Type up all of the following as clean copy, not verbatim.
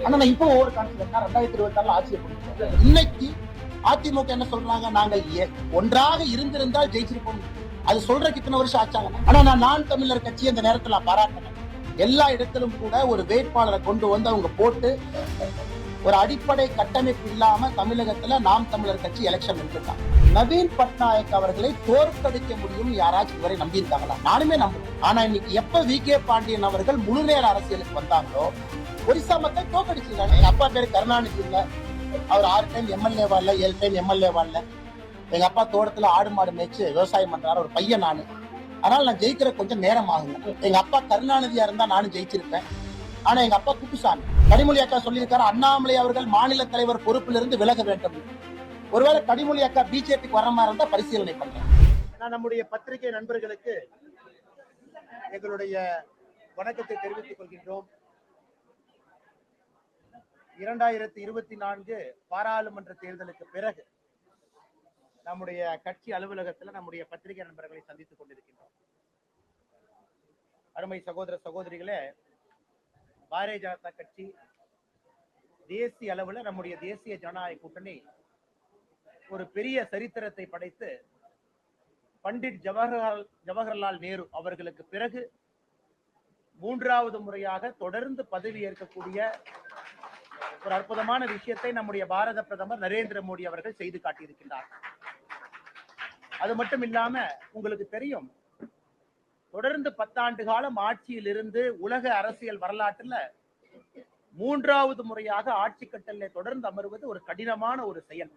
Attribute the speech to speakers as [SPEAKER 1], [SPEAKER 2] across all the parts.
[SPEAKER 1] ஆனா நான் இப்போ ஓவர் கான்பிடன்ட் 2026 ஆட்சியை பிடிச்சேன். இன்னைக்கு அதிமுக என்ன சொல்றாங்க, நாங்கள் ஒன்றாக இருந்திருந்தால் ஜெயிச்சிருப்போம். அது சொல்றதுக்கு இத்தனை வருஷம் ஆச்சாங்க. ஆனா நான் தமிழர் கட்சி அந்த நேரத்தில் நான் பாராட்டினேன். எல்லா இடத்திலும் கூட ஒரு வேட்பாளரை கொண்டு வந்து அவங்க போட்டு ஒரு அடிப்படை கட்டமைப்பு இல்லாம தமிழகத்துல நாம் தமிழர் கட்சி எலெக்ஷன் நின்றுட்டான். நவீன் பட்நாயக் அவர்களை தோற்கடிக்க முடியும் யாராச்சும் இதுவரை நம்பியிருக்காங்களா? நானுமே நம்புறேன். ஆனா இன்னைக்கு எப்ப வி.கே. பாண்டியன் அவர்கள் முழுநேர அரசியலுக்கு வந்தாங்களோ ஒரிசா மக்கள் தோற்கடிச்சிருக்காங்க. எங்க அப்பா பேரு கருணாநிதி இல்ல, அவர் 6 டைம் எம்எல்ஏவா இல்ல, 7 டைம் எம்எல்ஏவா இல்ல. எங்க அப்பா தோட்டத்துல ஆடு மாடு மேய்ச்சு விவசாயம் பண்றாரு, ஒரு பையன் நானு. அதனால நான் ஜெயிக்கிற கொஞ்சம் நேரம் ஆகுங்க. எங்க அப்பா கருணாநிதியா இருந்தா நானும் ஜெயிச்சிருப்பேன். ஆனா எங்க அப்பா குப்புசாமி. கனிமொழி அக்கா சொல்லியிருக்காரு, அண்ணாமலை அவர்கள் மாநில தலைவர் பொறுப்பிலிருந்து விலக வேண்டும். ஒருவேளை கனிமொழி அக்கா பிஜேபிக்கு வர மாதிரி இருந்தா பரிசீலனை பண்றேன். நான் நம்முடைய பத்திரிகை நண்பர்களுக்கு எங்களுடைய வணக்கத்தை தெரிவித்துக் கொள்கின்றோம். 2024 பாராளுமன்ற தேர்தலுக்கு பிறகு நம்முடைய கட்சி அலுவலகத்தில் நம்முடைய பத்திரிகை நண்பர்களை சந்தித்துக் கொண்டிருக்கின்றோம். அருமை சகோதர சகோதரிகளே, பாரதிய ஜனதா கட்சி தேசிய அளவில் நம்முடைய தேசிய ஜனநாயக கூட்டணி ஒரு பெரிய சரித்திரத்தை படைத்து பண்டிட் ஜவஹர்லால் நேரு அவர்களுக்கு பிறகு 3வது முறையாக தொடர்ந்து பதவி ஏற்கக்கூடிய ஒரு அற்புதமான விஷயத்தை நம்முடைய பாரத பிரதமர் நரேந்திர மோடி அவர்கள் செய்து காட்டியிருக்கின்றார். அது மட்டும் இல்லாம உங்களுக்கு தெரியும், தொடர்ந்து 10 ஆண்டு காலம் ஆட்சியில் இருந்து உலக அரசியல் வரலாற்றுல 3வது முறையாக ஆட்சி கட்டளை தொடர்ந்து அமர்வது ஒரு கடினமான ஒரு செயல்.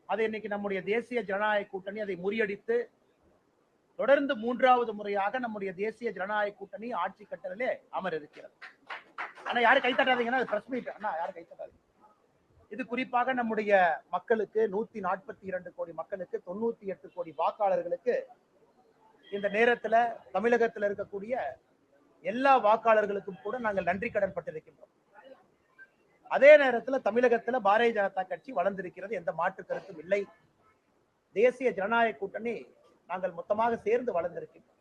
[SPEAKER 1] அது இன்னைக்கு நம்முடைய தேசிய ஜனநாயக கூட்டணி அதை முறியடித்து தொடர்ந்து 3வது முறையாக நம்முடைய தேசிய ஜனநாயக கூட்டணி ஆட்சி கட்டளிலே அமர இருக்கிறது. ஆனா யாரும் கைத்தட்டாதீங்கன்னா அது பிரஸ் மீட். ஆனா யாரும் கைத்தட்டாதீங்க. இது குறிப்பாக நம்முடைய மக்களுக்கு 142 கோடி மக்களுக்கு 98 கோடி வாக்காளர்களுக்கு இந்த நேரத்துல தமிழகத்தில் இருக்கக்கூடிய எல்லா வாக்காளர்களுக்கும் கூட நாங்கள் நன்றி கடன் பட்டிருக்கின்றோம். அதே நேரத்துல தமிழகத்துல பாரதிய ஜனதா கட்சி வளர்ந்திருக்கிறது, எந்த மாற்று கருத்தும் இல்லை. தேசிய ஜனநாயக கூட்டணி நாங்கள் மொத்தமாக சேர்ந்து வளர்ந்திருக்கின்றோம்.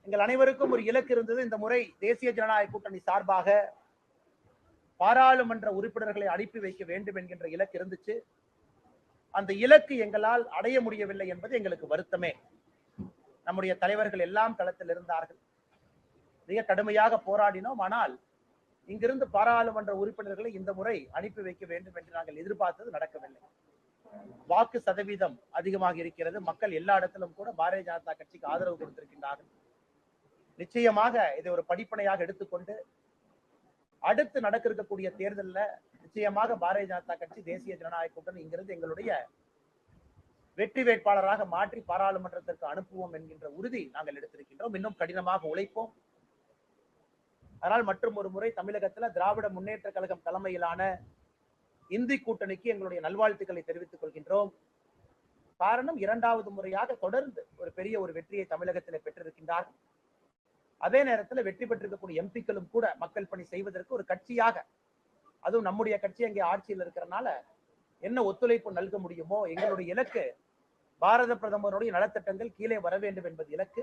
[SPEAKER 1] எங்கள் அனைவருக்கும் ஒரு இலக்கு இருந்தது. இந்த முறை தேசிய ஜனநாயக கூட்டணி சார்பாக பாராளுமன்ற உறுப்பினர்களை அனுப்பி வைக்க வேண்டும் என்கின்ற இலக்கு இருந்துச்சு. அந்த இலக்கு எங்களால் அடைய முடியவில்லை என்பது எங்களுக்கு வருத்தமே. நம்முடைய தலைவர்கள் எல்லாம் களத்தில் இருந்தார்கள், மிக கடுமையாக போராடினோம். ஆனால் இங்கிருந்து பாராளுமன்ற உறுப்பினர்களை இந்த முறை அனுப்பி வைக்க வேண்டும் என்று நாங்கள் எதிர்பார்த்தது நடக்கவில்லை. வாக்கு சதவீதம் அதிகமாக இருக்கிறது. மக்கள் எல்லா இடத்திலும் கூட பாரதிய ஜனதா கட்சிக்கு ஆதரவு கொடுத்திருக்கின்றார்கள். நிச்சயமாக இதை ஒரு படிப்பனையாக எடுத்துக்கொண்டு அடுத்து நடக்க இருக்கக்கூடிய தேர்தலில் நிச்சயமாக பாரதிய ஜனதா கட்சி தேசிய ஜனநாயக கூட்டணி இங்கிருந்து எங்களுடைய வெற்றி வேட்பாளராக மாற்றி பாராளுமன்றத்திற்கு அனுப்புவோம் என்கின்ற உறுதி நாங்கள் எடுத்திருக்கின்றோம். இன்னும் கடினமாக உழைப்போம். அதனால் மற்றும் ஒரு முறை தமிழகத்தில் திராவிட முன்னேற்ற கழகம் தலைமையிலான இந்தி கூட்டணிக்கு எங்களுடைய நல்வாழ்த்துக்களை தெரிவித்துக் கொள்கின்றோம். காரணம், 2வது முறையாக தொடர்ந்து ஒரு பெரிய ஒரு வெற்றியை தமிழகத்தில் பெற்றிருக்கின்றார். அதே நேரத்தில் வெற்றி பெற்றிருக்கக்கூடிய எம்பிக்களும் கூட மக்கள் பணி செய்வதற்கு ஒரு கட்சியாக, அதுவும் நம்முடைய கட்சி அங்கே ஆட்சியில் இருக்கிறனால என்ன ஒத்துழைப்பு நல்க முடியுமோ, எங்களுடைய இலக்கு பாரத பிரதமருடைய நலத்திட்டங்கள் கீழே வர வேண்டும் என்பது இலக்கு.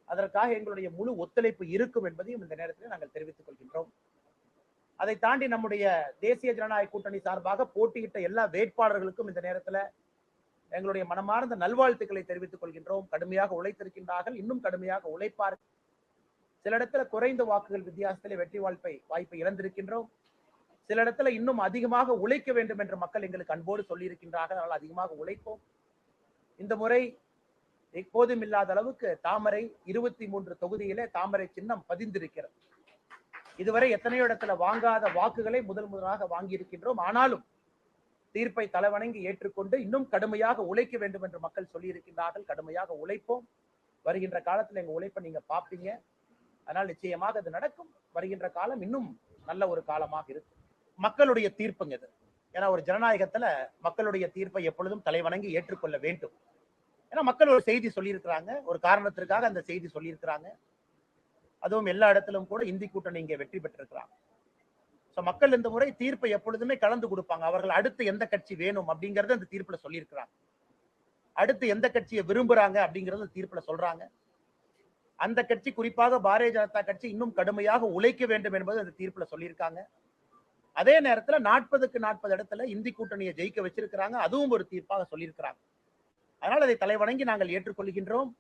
[SPEAKER 1] அதற்காக எங்களுடைய முழு ஒத்துழைப்பு இருக்கும் என்பதையும் இந்த நேரத்தில் நாங்கள் தெரிவித்துக் கொள்கின்றோம். அதை தாண்டி நம்முடைய தேசிய ஜனநாயக கூட்டணி சார்பாக போட்டியிட்ட எல்லா வேட்பாளர்களுக்கும் இந்த நேரத்தில் எங்களுடைய மனமார்ந்த நல்வாழ்த்துக்களை தெரிவித்துக் கொள்கின்றோம். கடுமையாக உழைத்திருக்கின்றார்கள், இன்னும் கடுமையாக உழைப்பார்கள். சில இடத்துல குறைந்த வாக்குகள் வித்தியாசத்திலே வெற்றி வாய்ப்பை இழந்திருக்கின்றோம். சில இடத்துல இன்னும் அதிகமாக உழைக்க வேண்டும் என்று மக்கள் எங்களுக்கு அன்போடு சொல்லி இருக்கின்றார்கள். அதனால் அதிகமாக உழைப்போம். இந்த முறை எப்போதும் இல்லாத அளவுக்கு தாமரை 23 தொகுதியிலே தாமரை சின்னம் பதிந்திருக்கிறது. இதுவரை எத்தனையோ இடத்துல வாங்காத வாக்குகளை முதலாக வாங்கி இருக்கின்றோம். ஆனாலும் தீர்ப்பை தலைவணங்கி ஏற்றுக்கொண்டு இன்னும் கடுமையாக உழைக்க வேண்டும் என்று மக்கள் சொல்லி இருக்கின்றார்கள். கடுமையாக உழைப்போம். வருகின்ற காலத்தில் எங்க உழைப்பை நீங்க பார்ப்பீங்க. அதனால் நிச்சயமாக அது நடக்கும். வருகின்ற காலம் இன்னும் நல்ல ஒரு காலமாக இருக்கும். மக்களுடைய தீர்ப்புங்க இது. ஏன்னா ஒரு ஜனநாயகத்துல மக்களுடைய தீர்ப்பை எப்பொழுதும் தலைவணங்கி ஏற்றுக்கொள்ள வேண்டும். ஏன்னா மக்கள் ஒரு செய்தி சொல்லியிருக்கிறாங்க, ஒரு காரணத்திற்காக அந்த செய்தி சொல்லியிருக்கிறாங்க. அதுவும் எல்லா இடத்திலும் கூட இந்தி கூட்டணி இங்கே வெற்றி பெற்றிருக்கிறாங்க. மக்கள் இந்த முறை தீர்ப்பை எப்பொழுதுமே கலந்து கொடுப்பாங்க. அவர்கள் அடுத்து எந்த கட்சி வேணும் அப்படிங்கறத அந்த தீர்ப்புல சொல்லியிருக்கிறாங்க. அடுத்து எந்த கட்சியை விரும்புறாங்க அப்படிங்கறத தீர்ப்புல சொல்றாங்க. அந்த கட்சி, குறிப்பாக பாரதிய ஜனதா கட்சி இன்னும் கடுமையாக உழைக்க வேண்டும் என்பது அந்த தீர்ப்புல சொல்லியிருக்காங்க. அதே நேரத்துல 40க்கு 40 இடத்துல இந்தி கூட்டணியை ஜெயிக்க வச்சிருக்கிறாங்க. அதுவும் ஒரு தீர்ப்பாக சொல்லியிருக்கிறாங்க. அதனால் அதை தலைவணங்கி நாங்கள் ஏற்றுக்கொள்கின்றோம்.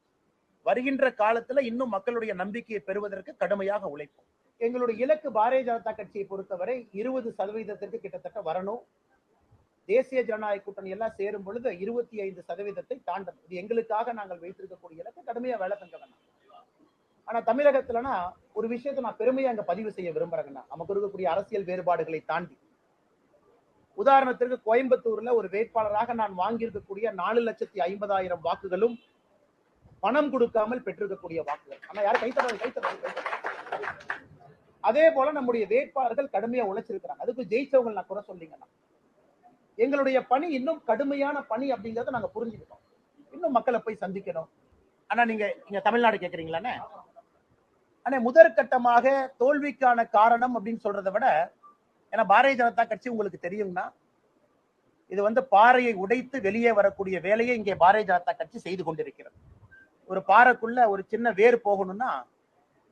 [SPEAKER 1] வருகின்ற காலத்துல இன்னும் மக்களுடைய நம்பிக்கையை பெறுவதற்கு கடுமையாக உழைப்போம். எங்களுடைய இலக்கு பாரதிய ஜனதா கட்சியை பொறுத்தவரை 20% கிட்டத்தட்ட வரணும். தேசிய ஜனநாயக கூட்டணி எல்லாம் சேரும் பொழுது 25% தாண்டணும். இது எங்களுக்காக நாங்கள் வைத்திருக்கக்கூடிய இலக்கு. கடுமையா வேலை செஞ்ச வேணாம். ஆனா தமிழகத்துலனா ஒரு விஷயத்தை நான் பெருமையா அங்க பதிவு செய்ய விரும்புறேங்கன்னா, நமக்கு இருக்கக்கூடிய அரசியல் வேறுபாடுகளை தாண்டி, உதாரணத்திற்கு கோயம்புத்தூர்ல ஒரு வேட்பாளராக நான் வாங்கியிருக்கக்கூடிய 4,50,000 வாக்குகளும் பணம் கொடுக்காமல் பெற்றிருக்கக்கூடிய வாக்குகள். ஆனா யாரும் கைத்தறாங்க. அதே போல நம்முடைய வேட்பாளர்கள் கடுமையா உழைச்சிருக்கிறாங்க. அதுக்கு ஜெயிச்சவங்க நான் குறை சொல்லிங்கன்னா, எங்களுடைய பணி இன்னும் கடுமையான பணி அப்படிங்கறத நாங்க புரிஞ்சுக்கிட்டோம். இன்னும் மக்களை போய் சந்திக்கணும். ஆனா நீங்க தமிழ்நாடு கேக்குறீங்களானே, ஆனா முதற்கட்டமாக தோல்விக்கான காரணம் அப்படின்னு சொல்றதை விட, ஏன்னா பாரதிய ஜனதா கட்சி உங்களுக்கு தெரியும்னா, இது பாறையை உடைத்து வெளியே வரக்கூடிய வேலையை இங்கே பாரதிய ஜனதா கட்சி செய்து கொண்டிருக்கிறது. ஒரு பாறைக்குள்ள ஒரு சின்ன வேர் போகணும்னா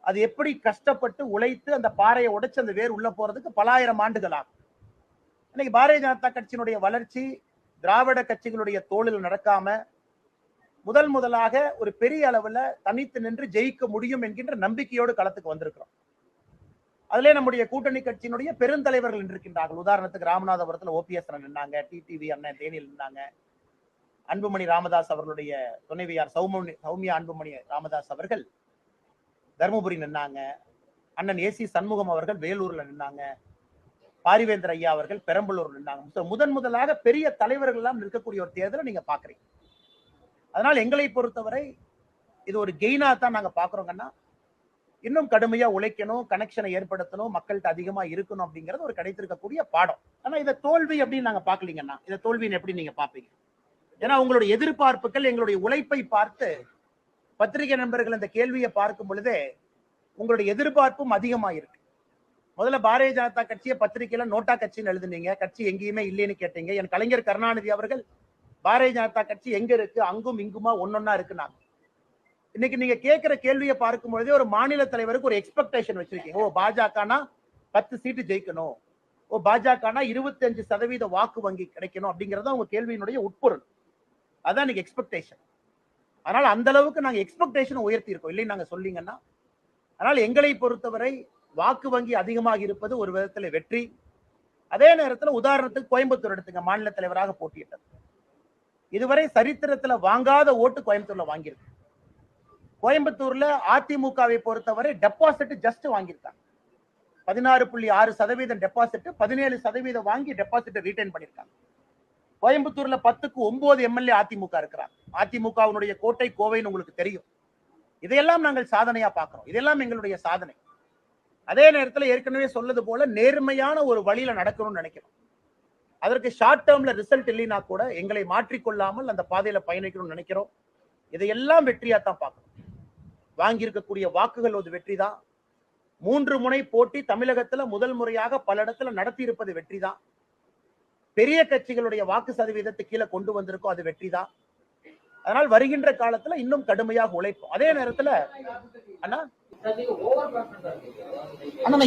[SPEAKER 1] அது எப்படி கஷ்டப்பட்டு உழைத்து அந்த பாறையை உடைச்சு அந்த வேர் உள்ள போறதுக்கு பல ஆயிரம் ஆண்டுகள் ஆகும். இன்னைக்கு பாரதிய ஜனதா கட்சியினுடைய வளர்ச்சி திராவிட கட்சிகளுடைய தோளில் நடக்காம முதலாக ஒரு பெரிய அளவுல தனித்து நின்று ஜெயிக்க முடியும் என்கின்ற நம்பிக்கையோடு களத்துக்கு வந்திருக்கிறோம். அதிலே நம்முடைய கூட்டணி கட்சியினுடைய பெருந்தலைவர்கள் நின்றிருக்கின்றார்கள். உதாரணத்துக்கு ராமநாதபுரத்துல OPS நின்னாங்க, TTV அண்ணன் தேனியில் நின்னாங்க, அன்புமணி ராமதாஸ் அவர்களுடைய துணைவியார் சௌமியா அன்புமணி ராமதாஸ் அவர்கள் தர்மபுரி நின்னாங்க, அண்ணன் AC சண்முகம் அவர்கள் வேலூர்ல நின்னாங்க, பாரிவேந்தர் ஐயா அவர்கள் பெரம்பலூர் நின்னாங்க. முதலாக பெரிய தலைவர்கள் எல்லாம் நிற்கக்கூடிய ஒரு தேர்தலை நீங்க பாக்குறீங்க. அதனால எங்களை பொறுத்தவரை இது ஒரு கெயினா தான் நாங்க பாக்குறோங்கன்னா, இன்னும் கடுமையா உழைக்கணும், கனெக்ஷனை ஏற்படுத்தணும், மக்கள்கிட்ட அதிகமா இருக்கணும் அப்படிங்கிறது ஒரு கிடைத்திருக்கக்கூடிய பாடம். ஆனா இதை தோல்வி அப்படின்னு நாங்க பாக்கலீங்கன்னா, இதை தோல்வின்னு எப்படி நீங்க பாப்பீங்க? ஏன்னா உங்களுடைய எதிர்பார்ப்புகள் எங்களுடைய உழைப்பை பார்த்து பத்திரிகை நண்பர்கள் இந்த கேள்வியை பார்க்கும் பொழுதே உங்களுடைய எதிர்பார்ப்பும் அதிகமா இருக்கு. முதல்ல பாரதிய ஜனதா கட்சியை பத்திரிகையில நோட்டா கட்சின்னு எழுதுனீங்க, கட்சி எங்கேயுமே இல்லைன்னு கேட்டீங்க. என் கலைஞர் கருணாநிதி அவர்கள் பாரதிய ஜனதா கட்சி எங்க இருக்கு, அங்கும் இங்குமா ஒன்னொன்னா இருக்குனாங்க. இன்னைக்கு நீங்க கேட்கிற கேள்வியை பார்க்கும் பொழுதே ஒரு மாநில தலைவருக்கு ஒரு எக்ஸ்பெக்டேஷன் வச்சிருக்கீங்க. ஓ பாஜகனா 10 சீட்டு ஜெயிக்கணும், ஓ பாஜகனா 25% வாக்கு வங்கி கிடைக்கணும் அப்படிங்கறத உங்க கேள்வியினுடைய உட்பொருள். அதான் நீங்க எக்ஸ்பெக்டேஷன். அதனால அந்த அளவுக்கு நாங்க எக்ஸ்பெக்டேஷன் உயர்த்தி இருக்கோம் இல்லைன்னு நாங்க சொல்லிங்கன்னா. அதனால எங்களை பொறுத்தவரை வாக்கு வங்கி அதிகமாக இருப்பது ஒரு விதத்துல வெற்றி. அதே நேரத்தில் உதாரணத்துக்கு கோயம்புத்தூர் எடுத்துங்க, மாநில தலைவராக போட்டியிட்டது. இதுவரை சரித்திரத்துல வாங்காத ஓட்டு கோயம்புத்தூர்ல வாங்கியிருக்கு. கோயம்புத்தூர்ல அதிமுகவை பொறுத்தவரை டெபாசிட் ஜஸ்ட் வாங்கியிருக்காங்க. 16.6% டெபாசிட், 17% வாங்கி டெபாசிட் ரீட்டைன் பண்ணிருக்காங்க. கோயம்புத்தூர்ல 10க்கு 9 MLA அதிமுக இருக்கிறாங்க. அதிமுகவினுடைய கோட்டை கோவைன்னு உங்களுக்கு தெரியும். இதையெல்லாம் நாங்கள் சாதனையா பார்க்கிறோம். இதெல்லாம் எங்களுடைய சாதனை. அதே நேரத்தில் ஏற்கனவே சொல்லது போல நேர்மையான ஒரு வழியில நடக்கணும்னு நினைக்கிறோம். அதற்கு ஷார்ட் டேர்ம்ல ரிசல்ட் இல்லைன்னா கூட எங்களை மாற்றிக்கொள்ளாமல் அந்த பாதையில பயணிக்கணும்னு நினைக்கிறோம். இதையெல்லாம் வெற்றியா தான் பார்க்கணும். வாங்கி இருக்கக்கூடிய வாக்குகள் ஒரு வெற்றி தான். 3 முனை போட்டி தமிழகத்துல முதல் முறையாக பல இடத்துல நடத்தி இருப்பது வெற்றி தான். பெரிய கட்சிகளுடைய வாக்கு சதவீதத்தை கீழே கொண்டு வந்திருக்கோம், அது வெற்றி தான். அதனால் வருகின்ற காலத்துல இன்னும் கடுமையாக உழைப்போம். அதே நேரத்துல அண்ணா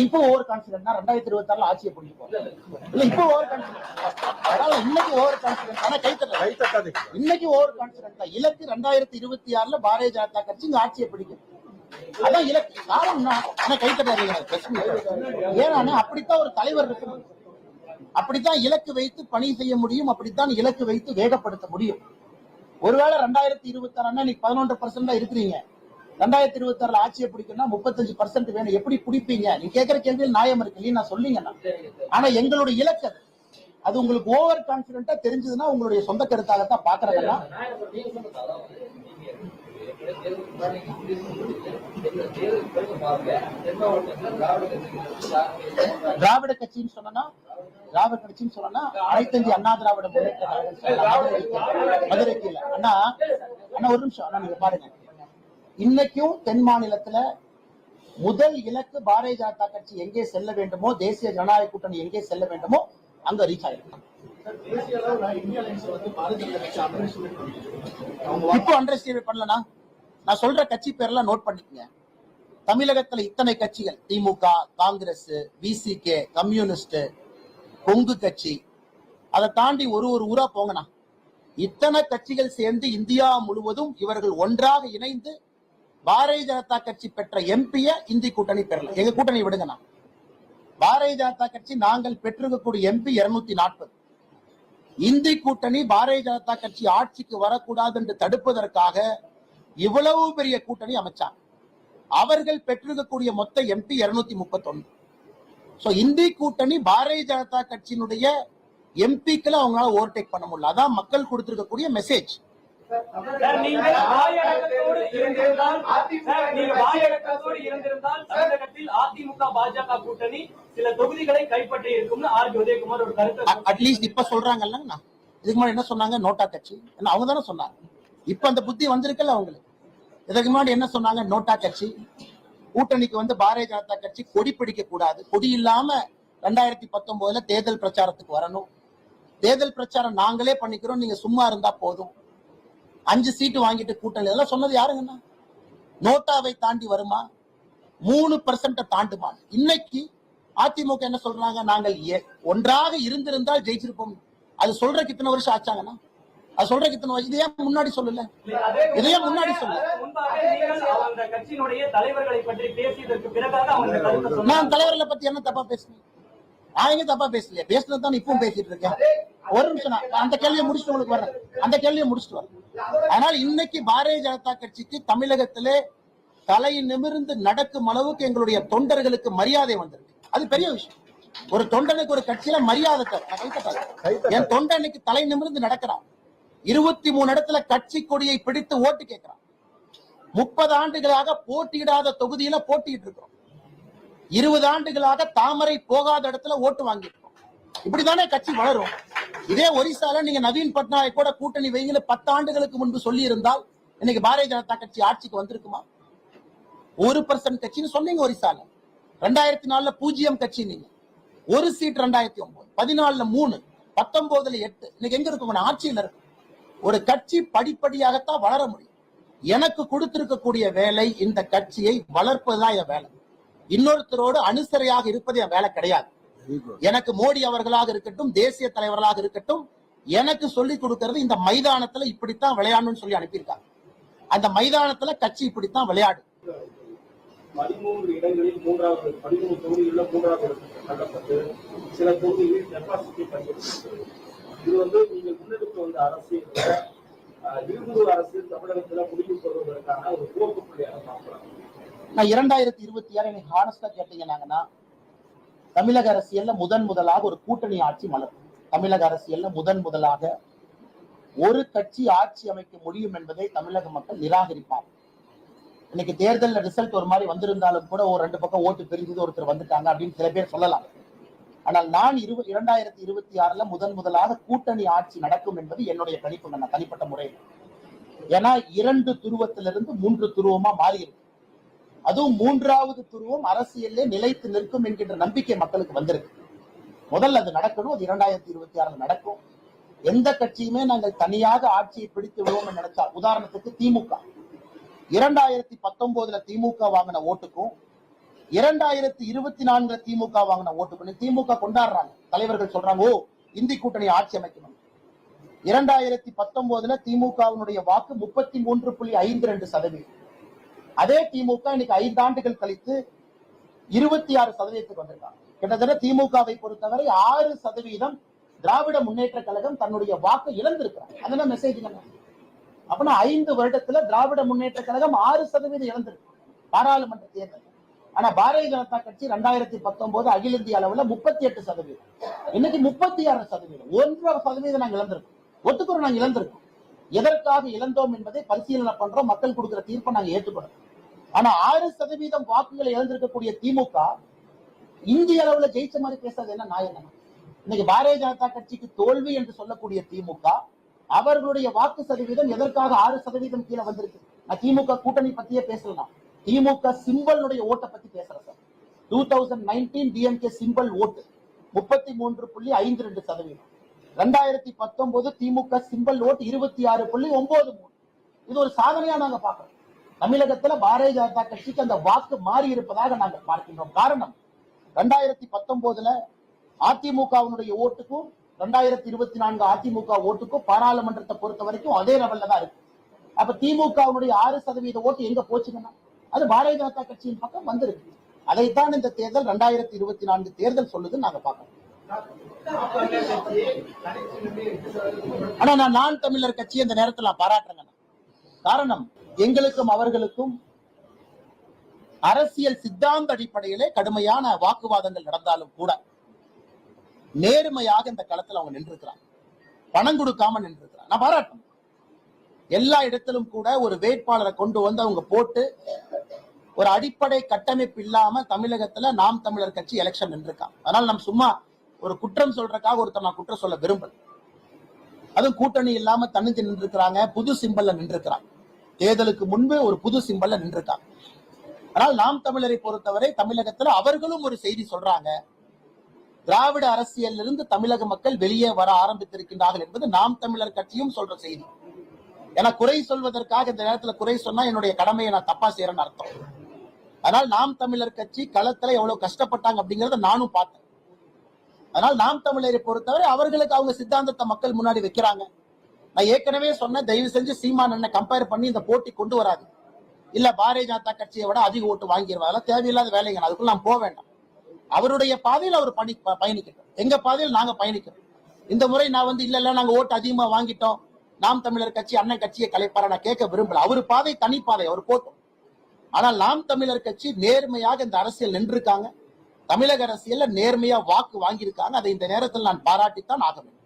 [SPEAKER 1] இப்போ ஓவர் கான்பிடன்ட் 2026 ஆட்சியை பிடிக்கும் இல்ல, இப்போ ஓவர் கான்பிடன்ட், இன்னைக்கு ஓவர் கான்பிடன்ட். ஆனா கைத்தட்டாது, இன்னைக்கு ஓவர் கான்பிடன்ட் தான். இலக்கு 2026 பாரதிய ஜனதா கட்சி இங்க ஆட்சியை பிடிக்கும். அதான் இலக்கு. காரணம் ஆனா கைத்தட்டாது. ஏன்னா அப்படித்தான் ஒரு தலைவர் இருக்கணும், அப்படித்தான் இலக்கு வைத்து பணி செய்ய முடியும், அப்படித்தான் இலக்கு வைத்து வேகப்படுத்த முடியும். ஒருவேளை 2026 இன்னைக்கு 11% தான் இருக்கிறீங்க, 2026 ஆட்சியை பிடிக்கணும்னா 35% வேணும். எப்படி பிடிப்பீங்க? நீங்க கேட்கிற கேள்வியில் நியாயம் இருக்கு இல்லையா, நான் சொல்லிங்கன்னா. ஆனா எங்களுடைய இலக்கு அது உங்களுக்கு ஓவர் கான்பிடண்டா தெரிஞ்சதுன்னா உங்களுடைய சொந்த கருத்தாகத்தான் பாக்குறாங்கன்னா. திராவிட கட்சின்னு சொன்னா, திராவிட கட்சின்னு சொன்னா அனைத்து இந்திய அண்ணா திராவிட முன்னேற்ற கழகம் மதுரைக்கு இல்ல அண்ணா. அண்ணா ஒரு நிமிஷம் அண்ணா, நீங்க பாருங்க. இன்னைக்கும் தென் மாநிலத்துல முதல் இலக்கு பாரதிய ஜனதா கட்சி எங்கே செல்ல வேண்டுமோ, தேசிய ஜனநாயக கூட்டணி எங்கே செல்ல வேண்டுமோ அங்க ரீச் ஆயிருக்கு. இப்போ அண்டர்ஸ்டிமேட் பண்ணலனா நான் சொல்ற கட்சி பேரெல்லாம் நோட் பண்ணிக்கங்க. தமிழகத்துல இத்தனை கட்சிகள், திமுக, காங்கிரஸ், விசிகே, கம்யூனிஸ்ட், கொங்கு கட்சி, அதை தாண்டி ஒரு ஊரா போங்கண்ணா. இத்தனை கட்சிகள் சேர்ந்து இந்தியா முழுவதும் இவர்கள் ஒன்றாக இணைந்து பாரதிய ஜனதா கட்சி பெற்ற எம்பிய இந்தி கூட்டணி பெறல. எங்க கூட்டணி விடுங்கண்ணா. பாரதிய ஜனதா கட்சி நாங்கள் பெற்றிருக்கக்கூடிய எம்பி 240. இந்தி கூட்டணி பாரதிய ஜனதா கட்சி ஆட்சிக்கு வரக்கூடாது என்று தடுப்பதற்காக இவ்வளவு பெரிய கூட்டணி அமைச்சாங்க. அவர்கள் பெற்றிருக்கக்கூடிய மொத்த எம்பி 231. இந்தி கூட்டணி பாரதிய ஜனதா கட்சியினுடைய எம்பிக்களை அவங்களால ஓவர்டேக் பண்ண முடியல. அதான் மக்கள் கொடுத்திருக்கக்கூடிய மெசேஜ்.
[SPEAKER 2] அதிமுக பாஜக கூட்டணி சில தொகுதிகளை கைப்பற்றி இருக்கும்னு ஆர் உதயகுமார் ஒரு கருத்து
[SPEAKER 1] அட்லீஸ்ட் இப்ப சொல்றாங்கல்ல. இதுக்கு முன்னாடி என்ன சொன்னாங்க? நோட்டா கட்சி. அவங்க தானே சொன்னாங்க. இப்ப அந்த புத்தி வந்திருக்கல அவங்களுக்கு. இதுக்கு முன்னாடி என்ன சொன்னாங்க? நோட்டா கட்சி. கூட்டணிக்கு பாரதிய ஜனதா கட்சி கொடி பிடிக்க கூடாது, கொடி இல்லாம 2019 தேர்தல் பிரச்சாரத்துக்கு வரணும், தேர்தல் பிரச்சாரம் நாங்களே பண்ணிக்கிறோம், நீங்க சும்மா இருந்தா போதும், 5 சீட்டு வாங்கிட்டு கூட்டணி. இதெல்லாம் சொன்னது யாருங்கன்னா? நோட்டாவை தாண்டி வருமா? 3% தாண்டுமா? இன்னைக்கு அதிமுக என்ன சொல்றாங்க? நாங்கள் ஒன்றாக இருந்திருந்தால் ஜெயிச்சிருப்போம். அது சொல்றதுக்கு இத்தனை வருஷம் ஆச்சாங்கன்னா, அது சொல்றதுக்கு இத்தனை வருஷம். இதையே முன்னாடி சொல்லல, இதையே முன்னாடி சொல்லல. நான் தலைவர்களை பத்தி என்ன தப்பா பேசுறேன்? நான் எங்க தப்பா பேசலையே, பேசுனதுதான் இப்பவும் பேசிட்டு இருக்கேன். ஒரு நிமிஷம், அந்த கேள்வியை முடிச்சுட்டு உங்களுக்கு வர்றேன். அந்த கேள்வியை முடிச்சுட்டு வரேன். அதனால இன்னைக்கு பாரதிய ஜனதா கட்சிக்கு தமிழகத்திலே தலை நிமிர்ந்து நடக்கும் அளவுக்கு எங்களுடைய தொண்டர்களுக்கு மரியாதை வந்திருக்கு. அது பெரிய விஷயம். ஒரு தொண்டனுக்கு ஒரு கட்சியில மரியாதை. என் தொண்டனுக்கு தலை நிமிர்ந்து நடக்கிறான். 23 இடத்துல கட்சி கொடியை பிடித்து ஓட்டு கேட்கிறான். 30 ஆண்டுகளாக போட்டியிடாத தொகுதியில போட்டிட்டு இருக்கிறோம். 20 ஆண்டுகளாக தாமரை போகாத இடத்துல ஓட்டு வாங்கியிருக்கோம். இப்படித்தானே கட்சி வளரும். இதே ஒரிசால நீங்க நவீன் பட்நாயக் கூட கூட்டணி வைங்கன்னு 10 ஆண்டுகளுக்கு முன்பு சொல்லி இருந்தால் இன்னைக்கு பாரதிய ஜனதா கட்சி ஆட்சிக்கு வந்திருக்குமா? 1% கட்சின்னு சொன்னீங்க ஒரிசால. 2004 0 கட்சி. நீங்க ஒரு சீட் 2009, 14 3, 19 8. இன்னைக்கு எங்க இருக்கும்? ஆட்சியில் இருக்கு. ஒரு கட்சி படிப்படியாகத்தான் வளர முடியும். எனக்கு கொடுத்திருக்கக்கூடிய வேலை இந்த கட்சியை வளர்ப்பதுதான் என் வேலை. இன்னொருத்தரோடு அனுசரையாக இருப்பது என் வேலை கிடையாது. எனக்கு மோடி அவர்களாக இருக்கட்டும், தேசிய தலைவர்களாக இருக்கட்டும், எனக்கு சொல்லிக் கொடுக்கிறது இந்த மைதானத்துல இப்படித்தான் விளையாடணும்னு சொல்லி அனுப்பியிருக்காங்க. அந்த மைதானத்துல கட்சி இப்படித்தான் விளையாடு.
[SPEAKER 3] 13 இடங்களில் 13 தொகுதிகளில் 3வது தள்ளப்பட்டு சில தொகுதிகளில் டெபாசிட்டை பயன்படுத்தி இது நீங்கள் முன்னெடுத்து வந்த அரசியல் இருமுறை அரசியல் தமிழகத்தில் முடிவு பெறுவதற்கான ஒரு துவக்க புள்ளியாக பார்க்கலாம்.
[SPEAKER 1] நான் 2026 எனக்கு ஹானஸ்டா கேட்டீங்கன்னா, தமிழக அரசியல்ல முதலாக ஒரு கூட்டணி ஆட்சி மலரும். தமிழக அரசியல்ல முதலாக ஒரு கட்சி ஆட்சி அமைக்க முடியும் என்பதை தமிழக மக்கள் நிராகரிப்பார். இன்னைக்கு தேர்தல் ரிசல்ட் ஒரு மாதிரி வந்திருந்தாலும் கூட ஒரு 2 பக்கம் ஓட்டு பிரிஞ்சது, ஒருத்தர் வந்துட்டாங்க அப்படின்னு சில பேர் சொல்லலாம். ஆனால் நான் 2026 முதலாக கூட்டணி ஆட்சி நடக்கும் என்பது என்னுடைய கணிப்பு. நான் தனிப்பட்ட முறையில், ஏன்னா 2 துருவத்திலிருந்து 3 துருவமா மாறி இருக்கு. அதுவும் 3வது துருவம் அரசியலே நிலைத்து நிற்கும் என்கின்ற நம்பிக்கை மக்களுக்கு வந்திருக்கு. முதல்ல அது நடக்கணும். அது 2026 நடக்கும். எந்த கட்சியுமே நாங்கள் தனியாக ஆட்சியை பிடித்து விடுவோம் நினைச்சா, உதாரணத்துக்கு திமுக 2019 திமுக வாங்கின ஓட்டுக்கும் 2024 திமுக வாங்கின ஓட்டுக்கும் திமுக கொண்டாடுறாங்க. தலைவர்கள் சொல்றாங்க, ஓ இந்தி கூட்டணி ஆட்சி அமைக்கணும். 2019 திமுகவினுடைய வாக்கு 33.52%. அதே திமுக இன்னைக்கு 5 ஆண்டுகள் கழித்து 26% வந்திருக்காங்க. கிட்டத்தட்ட திமுகவை பொறுத்தவரை 6% திராவிட முன்னேற்ற கழகம் தன்னுடைய வாக்கை இழந்திருக்கிறாங்க. அதெல்லாம் மெசேஜ். அப்பனா 5 வருடத்துல திராவிட முன்னேற்ற கழகம் 6% இழந்திருக்கு பாராளுமன்ற தேர்தல். ஆனா பாரதிய ஜனதா கட்சி 2019 அகில இந்திய அளவுல 38%, இன்னைக்கு 36%. 1% நாங்க இழந்திருக்கோம். ஒத்துக்கிறோம், நாங்க இழந்திருக்கோம். எதற்காக இழந்தோம் என்பதை பரிசீலனை பண்றோம். மக்கள் கொடுக்கிற தீர்ப்பை நாங்க ஏற்றுக்கிறோம். ஆனா 6% வாக்குகளை இழந்திருக்கக்கூடிய திமுக இந்திய அளவுல ஜெயிச்ச மாதிரி பேசுறது என்ன நியாயம்? இன்னைக்கு பாரதிய ஜனதா கட்சிக்கு தோல்வி என்று சொல்லக்கூடிய திமுக அவர்களுடைய வாக்கு சதவீதம் எதற்காக 6% கீழே வந்திருக்கு? நான் திமுக கூட்டணி பத்தியே பேசலாம். திமுக சிம்பலுடைய ஓட்டை பத்தி பேசுறேன் சார். 2019 டிஎம்கே சிம்பல் ஓட்டு 33.52%. 2019 திமுக சிம்பல் ஓட்டு 26.93. இது ஒரு சாதனையா நாங்க பாக்குறோம். தமிழகத்துல பாரதிய ஜனதா கட்சிக்கு அந்த வாக்கு மாறி இருப்பதாக நாங்கள் பார்க்கின்றோம். காரணம் 2019 அதிமுகவினுடைய ஓட்டுக்கும் 2024 அதிமுக ஓட்டுக்கும் பாராளுமன்றத்தை பொறுத்த வரைக்கும் அதே லெவல்ல தான் இருக்கு. அப்ப திமுகவினுடைய 6% ஓட்டு எங்க போச்சுங்கன்னா அது பாரதிய ஜனதா கட்சியின் பக்கம் வந்திருக்கு. அதைத்தான் இந்த தேர்தல் 2024 தேர்தல் சொல்லுது நாங்க பார்க்கணும். ஆனா நான் தமிழர் கட்சி இந்த நேரத்தில் நான் பாராட்டுறேங்க. காரணம், எங்களுக்கும் அவர்களுக்கும் அரசியல் சித்தாந்த அடிப்படையிலே கடுமையான வாக்குவாதங்கள் நடந்தாலும் கூட நேர்மையாக இந்த களத்தில் அவங்க நின்றுக்கிறாங்க, பணம் கொடுக்காம நின்றுக்கிறாங்க. நான் பாராட்டணும். எல்லா இடத்திலும் கூட ஒரு வேட்பாளரை கொண்டு வந்து அவங்க போட்டு ஒரு அடிப்படை கட்டமைப்பு இல்லாம தமிழகத்துல நாம் தமிழர் கட்சி எலெக்ஷன் நின்றுருக்காங்க. அதனால நம்ம சும்மா ஒரு குற்றம் சொல்றதுக்காக ஒருத்தர் நான் குற்றம் சொல்ல விரும்பல. அதுவும் கூட்டணி இல்லாம தனித்து நின்றுக்கிறாங்க, புது சிம்பல்ல நின்றுக்கிறாங்க. தேர்தலுக்கு முன்பு ஒரு புது சிம்பல்ல நின்றுருக்காங்க. ஆனால் நாம் தமிழரை பொறுத்தவரை தமிழகத்துல அவர்களும் ஒரு செய்தி சொல்றாங்க, திராவிட அரசியலில் இருந்து தமிழக மக்கள் வெளியே வர ஆரம்பித்திருக்கின்றார்கள் என்பது நாம் தமிழர் கட்சியும் சொல்ற செய்தி. ஏன்னா குறை சொல்வதற்காக இந்த நேரத்துல குறை சொன்னா என்னுடைய கடமையை நான் தப்பா செய்யறேன்னு அர்த்தம். அதனால் நாம் தமிழர் கட்சி களத்துல எவ்வளவு கஷ்டப்பட்டாங்க அப்படிங்கறத நானும் பார்த்தேன். அதனால் நாம் தமிழரை பொறுத்தவரை அவர்களுக்கு அவங்க சித்தாந்தத்தை மக்கள் முன்னாடி வைக்கிறாங்க. நான் ஏற்கனவே சொன்ன, தயவு செஞ்சு சீமான் என்ன கம்பேர் பண்ணி இந்த போட்டி கொண்டு வராது. இல்ல பாரதிய ஜனதா கட்சியை விட அதிக ஓட்டு வாங்கிடுவாங்க, தேவையில்லாத வேலைங்க, அதுக்குள்ள நான் போக வேண்டாம். அவருடைய பாதையில் அவர் பயணிக்கட்டும், எங்க பாதையில் நாங்க பயணிக்கிறோம். இந்த முறை நான் வந்து இல்ல நாங்க ஓட்டு அதிகமா வாங்கிட்டோம், நாம் தமிழர் கட்சி அண்ணன் கட்சியை கலைப்பார நான் கேட்க விரும்பல. அவர் பாதை தனி பாதை, அவர் போட்டோம். ஆனால் நாம் தமிழர் கட்சி நேர்மையாக இந்த அரசியல் நின்றுருக்காங்க, தமிழக அரசியல்ல நேர்மையா வாக்கு வாங்கியிருக்காங்க. அதை இந்த நேரத்தில் நான் பாராட்டித்தான் ஆக வேண்டும்.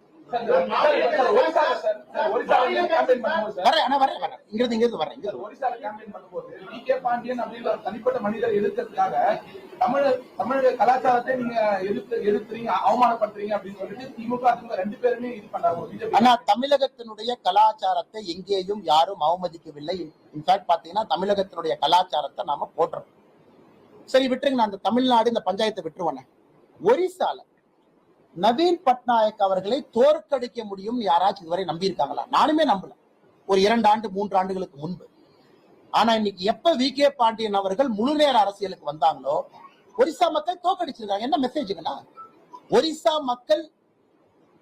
[SPEAKER 3] தனிப்பட்ட மனிதர் எதிர்க்கிறதுக்காக தமிழக கலாச்சாரத்தை நீங்க எதிர்க்கிறீங்க, அவமானப்படுத்துறீங்க அப்படின்னு சொல்லிட்டு திமுக ரெண்டு பேருமே இது பண்றாங்க.
[SPEAKER 1] ஆனா தமிழகத்தினுடைய கலாச்சாரத்தை எங்கேயும் யாரும் அவமதிக்கவில்லை. இன்ஃபேக்ட் பாத்தீங்கன்னா தமிழகத்தினுடைய கலாச்சாரத்தை நாம போடுறோம். சரி விட்டுருங்க, நான் அந்த தமிழ்நாடு இந்த பஞ்சாயத்தை விட்டுருவேன். ஒரிசால நவீன் பட்நாயக் அவர்களை தோற்கடிக்க முடியும் யாராச்சும் இதுவரை நம்பி இருக்காங்களா? நானுமே நம்பல, ஒரு 2 ஆண்டு 3 ஆண்டுகளுக்கு முன்பு. ஆனா இன்னைக்கு எப்ப வி.கே. பாண்டியன் அவர்கள் முழு நேர அரசியலுக்கு வந்தாங்களோ ஒரிசா மக்கள் தோற்கடிச்சிருக்காங்க. என்ன மெசேஜ்னா, ஒரிசா மக்கள்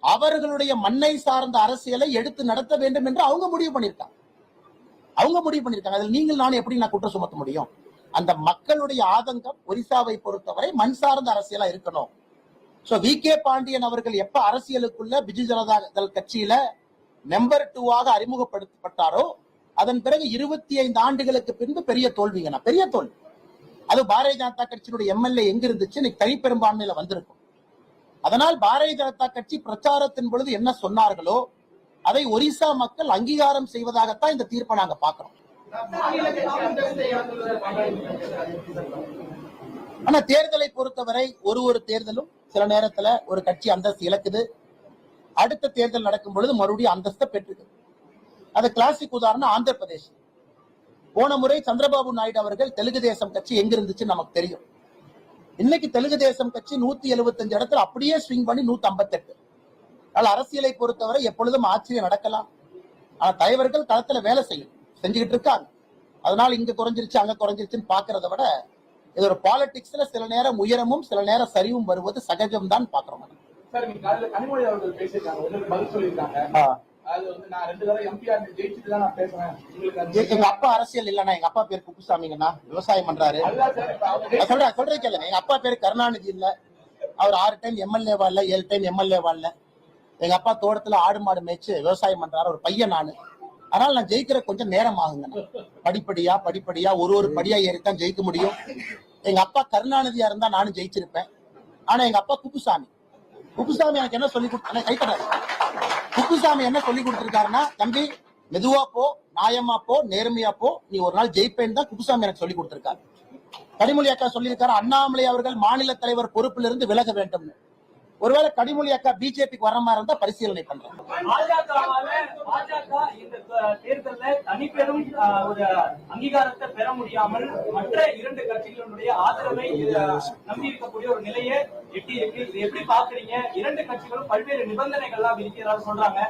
[SPEAKER 1] அவர்களுடைய மண்ணை சார்ந்த அரசியலை எடுத்து நடத்த வேண்டும் என்று அவங்க முடிவு பண்ணிருக்காங்க. அதில் நீங்கள் நானும் எப்படி நான் குற்றம் சுமத்த முடியும்? அந்த மக்களுடைய ஆதங்கம் ஒரிசாவை பொறுத்தவரை மண் சார்ந்த அரசியலா இருக்கணும். வி.கே. பாண்டியன் அவர்கள் எப்ப அரசியலுக்குள்ள பிஜு ஜனதா தள் கட்சியில நம்பர் 2ஆக அறிமுகப்படுத்தப்பட்டாரோ அதன் பிறகு 25 ஆண்டுகளுக்கு பின்பு பெரிய தோல்விங்க, பெரிய தோல்வி. அது பாரதிய ஜனதா கட்சியினுடைய எம்எல்ஏ எங்க இருந்துச்சு, இன்னைக்கு தனிப்பெரும்பான்மையில வந்திருக்கும். அதனால் பாரதிய ஜனதா கட்சி பிரச்சாரத்தின் பொழுது என்ன சொன்னார்களோ அதை ஒரிசா மக்கள் அங்கீகாரம் செய்வதாகத்தான் இந்த தீர்ப்பை நாங்க பாக்குறோம். ஆனா தேர்தலை பொறுத்தவரை ஒரு தேர்தலும் சில நேரத்துல ஒரு கட்சி அந்தஸ்து இழக்குது, அடுத்த தேர்தல் நடக்கும் பொழுது மறுபடியும் அந்தஸ்தை பெற்றுது. அது கிளாசிக் உதாரணம் ஆந்திர பிரதேசம். போன முறை சந்திரபாபு நாயுடு அவர்கள் தெலுங்கு தேசம் கட்சி எங்க இருந்துச்சு நமக்கு தெரியும். இன்னைக்கு தெலுங்கு தேசம் கட்சி 175 இடத்துல அப்படியே ஸ்விங் பண்ணி 158. அதனால அரசியலை பொறுத்தவரை எப்பொழுதும் ஆச்சரியம் நடக்கலாம். ஆனா தலைவர்கள் களத்துல வேலை செஞ்சுக்கிட்டு இருக்காங்க. அதனால இங்க குறைஞ்சிருச்சு அங்க குறைஞ்சிருச்சுன்னு பாக்குறத விட இது ஒரு பாலிடிக்ஸ்ல சில நேரம் உயரமும் சில நேரம் சரிவும் வருவது சகஜம் தான் பாக்குறோம்.
[SPEAKER 3] சார், கனிமொழி அவர்கள் பேசியிருக்காங்க, பதில் சொல்லியிருக்காங்க. அது வந்து நான் 2 தடவை எம்பிஆர் ஜெயிச்சுட்டு தான் நான் பேசுறேன்.
[SPEAKER 1] எங்க அப்பா அரசியல் இல்லன்னா, எங்க அப்பா பேர் குப்புசாமிங்கண்ணா, விவசாயம் பண்றாரு. சொல்றேன் கேளுங்க, எங்க அப்பா பேரு கருணாநிதி இல்ல, அவர் 6 டைம் எம்எல்ஏவா இல்ல, 7 டைம் எம்எல்ஏவா இல்ல. எங்க அப்பா தோட்டத்துல ஆடு மாடு மேய்ச்சு விவசாயம் பண்றாரு, ஒரு பையன் நானு. அதனால நான் ஜெயிக்கிற கொஞ்சம் நேரம் ஆகுங்க. படிப்படியா ஒரு படியா ஏறித்தான் ஜெயிக்க முடியும். எங்க அப்பா கருணாநிதியா இருந்தா நானும் ஜெயிச்சிருப்பேன். ஆனா எங்க அப்பா குப்புசாமி எனக்கு என்ன சொல்லி கொடுத்தாரு, குப்புசாமி என்ன சொல்லி கொடுத்திருக்காருன்னா, தம்பி மெதுவா போ, நியாயமா போ, நேர்மையா போ, நீ ஒரு நாள் ஜெயிப்பேன்னு தான் குப்புசாமி எனக்கு சொல்லி கொடுத்திருக்காரு. கனிமொழி அக்கா சொல்லியிருக்காரு, அண்ணாமலை அவர்கள் மாநில தலைவர் பொறுப்பிலிருந்து விலக வேண்டும். ஒருவேளை கனிமொழி அக்கா பிஜேபிக்கு வர மாதிரி இருந்தா பரிசீலனை பண்றேன்.
[SPEAKER 2] பாஜக இந்த தேர்தல்ல தனிப்பெரும் ஒரு அங்கீகாரத்தை பெற முடியாமல் மற்ற 2 கட்சிகளுடைய ஆதரவை நம்பி இருக்கக்கூடிய ஒரு நிலையை எப்படி பாக்குறீங்க? 2 கட்சிகளும் பல்வேறு நிபந்தனைகள்லாம் விதிக்கிறதா சொல்றாங்க.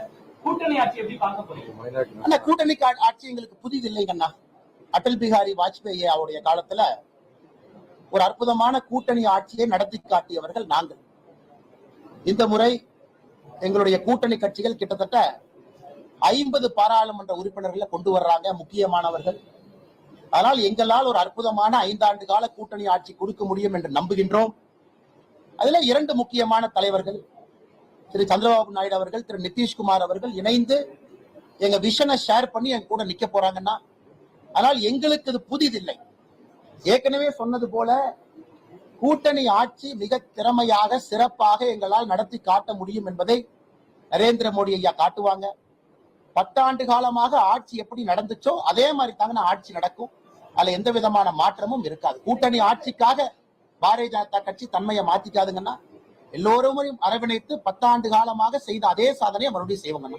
[SPEAKER 2] கூட்டணி ஆட்சி எப்படி பார்க்க போறீங்க?
[SPEAKER 1] கூட்டணி ஆட்சி எங்களுக்கு புதிது இல்லைங்கண்ணா. அடல் பிகாரி வாஜ்பேயி அவருடைய காலத்துல ஒரு அற்புதமான கூட்டணி ஆட்சியை நடத்தி காட்டியவர்கள் நாங்கள். இந்த முறை எங்களுடைய கூட்டணி கட்சிகள் கிட்டத்தட்ட 50 பாராளுமன்ற உறுப்பினர்களை கொண்டு வர்றாங்க, முக்கியமானவர்கள். அதனால் எங்களால் ஒரு அற்புதமான 5 ஆண்டு கால கூட்டணி ஆட்சி கொடுக்க முடியும் என்று நம்புகின்றோம். அதுல 2 முக்கியமான தலைவர்கள், திரு சந்திரபாபு நாயுடு அவர்கள், திரு நிதிஷ்குமார் அவர்கள் இணைந்து எங்க விஷனை ஷேர் பண்ணி எங்க கூட நிக்க போறாங்கன்னா, ஆனால் எங்களுக்கு இது புதிதில்லை. ஏற்கனவே சொன்னது போல கூட்டணி ஆட்சி மிக திறமையாக சிறப்பாக எங்களால் நடத்தி காட்ட முடியும் என்பதை நரேந்திர மோடி ஐயா காட்டுவாங்க. 10 ஆண்டு காலமாக ஆட்சி எப்படி நடந்துச்சோ அதே மாதிரி தாங்க ஆட்சி நடக்கும். அதுல எந்த விதமான மாற்றமும் இருக்காது. கூட்டணி ஆட்சிக்காக பாரதிய ஜனதா கட்சி தன்மையை மாத்திக்காதுங்கன்னா, எல்லோரும் அரவணைத்து 10 ஆண்டு காலமாக செய்த அதே சாதனையை மறுபடியும் செய்வாங்க.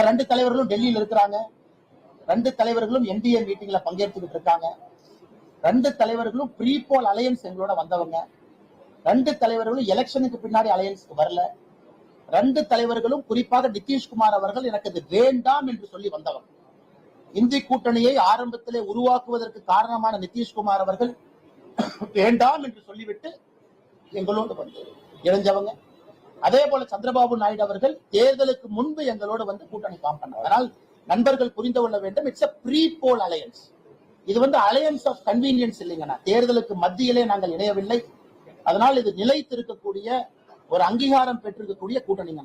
[SPEAKER 1] 2 தலைவர்களும் டெல்லியில் இருக்கிறாங்க. 2 தலைவர்களும் என்டிஏ மீட்டிங்ல பங்கேற்றுக்கிட்டு இருக்காங்க. 2 தலைவர்களும் ப்ரீ போல் அலையன்ஸ் எங்களோட வந்தவங்க. 2 தலைவர்களும் எலெக்ஷனுக்கு பின்னாடி அலையன்ஸ்க்கு வரல. 2 தலைவர்களும் குறிப்பாக நிதிஷ்குமார் அவர்கள் எனக்கு இது வேண்டாம் என்று சொல்லி வந்தவர். இந்தி கூட்டணியை ஆரம்பத்திலே உருவாக்குவதற்கு காரணமான நிதிஷ்குமார் அவர்கள் வேண்டாம் என்று சொல்லிவிட்டு எங்களோடு வந்து இணைஞ்சவங்க. அதே போல சந்திரபாபு நாயுடு அவர்கள் தேர்தலுக்கு முன்பு எங்களோடு வந்து கூட்டணி ஃபார்ம் பண்ணார். அதனால் நண்பர்கள் புரிந்து கொள்ள வேண்டும், it's a pre poll alliance. இது வந்து அலையன்ஸ் ஆஃப் கன்வீனியன்ஸ் இல்லைங்கண்ணா. தேர்தலுக்கு மத்தியிலே நாங்கள் இணையவில்லை. அதனால் இது நிலைத்திருக்கக்கூடிய ஒரு அங்கீகாரம் பெற்றிருக்கக்கூடிய கூட்டணிங்க.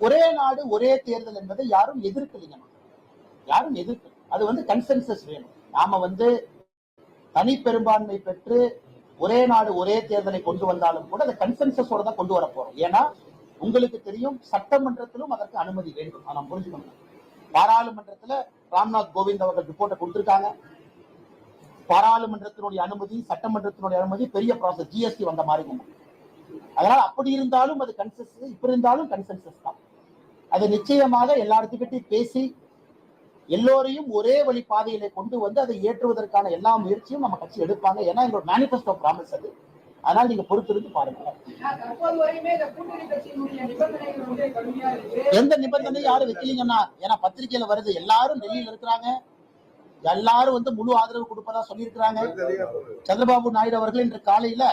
[SPEAKER 1] ஒரே நாடு ஒரே தேர்தல் என்பதை யாரும் எதிர்க்கலைங்க. யாரும் எதிர்க்கல. அது வந்து கன்சென்சஸ் வேணும். நாம வந்து தனி பெரும்பான்மை பெற்று ஒரே நாடு ஒரே தேர்தலை கொண்டு வந்தாலும் கூட அதை கன்சென்சஸோட தான் கொண்டு வர போறோம். ஏன்னா உங்களுக்கு தெரியும், சட்டமன்றத்திலும் அதற்கு அனுமதி வேண்டும். நாம் புரிஞ்சுக்கணும். பாராளுமன்றத்துல ராம்நாத் கோவிந்த் அவர்கள் ரிப்போர்ட்டை கொடுத்திருக்காங்க. பாராளுமன்றத்தினுடைய அனுமதி, சட்டமன்றத்தினுடைய அனுமதி பெரிய ப்ராசஸ், ஜிஎஸ்டி வந்த மாதிரி. அதனால அப்படி இருந்தாலும் அது கன்சென்சஸ், இப்ப இருந்தாலும் கன்சென்சஸ் தான். அது நிச்சயமாக எல்லாத்துக்கிட்டையும் பேசி எல்லோரையும் ஒரே வழி பாதையில கொண்டு வந்து அதை ஏற்றுவதற்கான எல்லா முயற்சியும் நம்ம கட்சி எடுப்பாங்க. ஏன்னா எங்களோட மேனிபெஸ்டோ ப்ராமிஸ் அது. அதனால நீங்க பொறுத்திருந்து பாருங்க. எந்த நிபந்தனையும் யாரும் வைக்கலீங்கன்னா, ஏன்னா பத்திரிகையில வருது, எல்லாரும் டெல்லியில இருக்கிறாங்க, எல்லாரும் வந்து முழு ஆதரவு கொடுப்பதா சொல்லியிருக்கிறாங்க. சந்திரபாபு நாயுடு அவர்கள் இன்று காலையில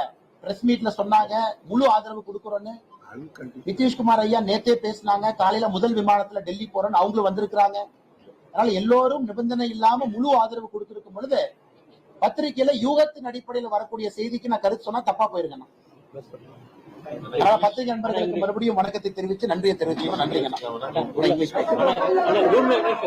[SPEAKER 1] பிரஸ் மீட்ல சொன்னாங்க முழு ஆதரவு கொடுக்கிறோன்னு. நிதிஷ்குமார் ஐயா நேத்தே பேசினாங்க, காலையில முதல் விமானத்துல டெல்லி போறோன்னு அவங்களும் வந்திருக்கிறாங்க. அதனால எல்லோரும் நிபந்தனை இல்லாம முழு ஆதரவு கொடுத்திருக்கும் பொழுது பத்திரிகையில யூகத்தின் அடிப்படையில் வரக்கூடிய செய்திக்கு நான் கருத்து சொன்னா தப்பா போயிருக்கேன். அதனால பத்திரிகை நண்பர்களுக்கு மறுபடியும் வணக்கத்தை தெரிவித்து நன்றியை தெரிவிச்சுக்கணும். நன்றிங்க.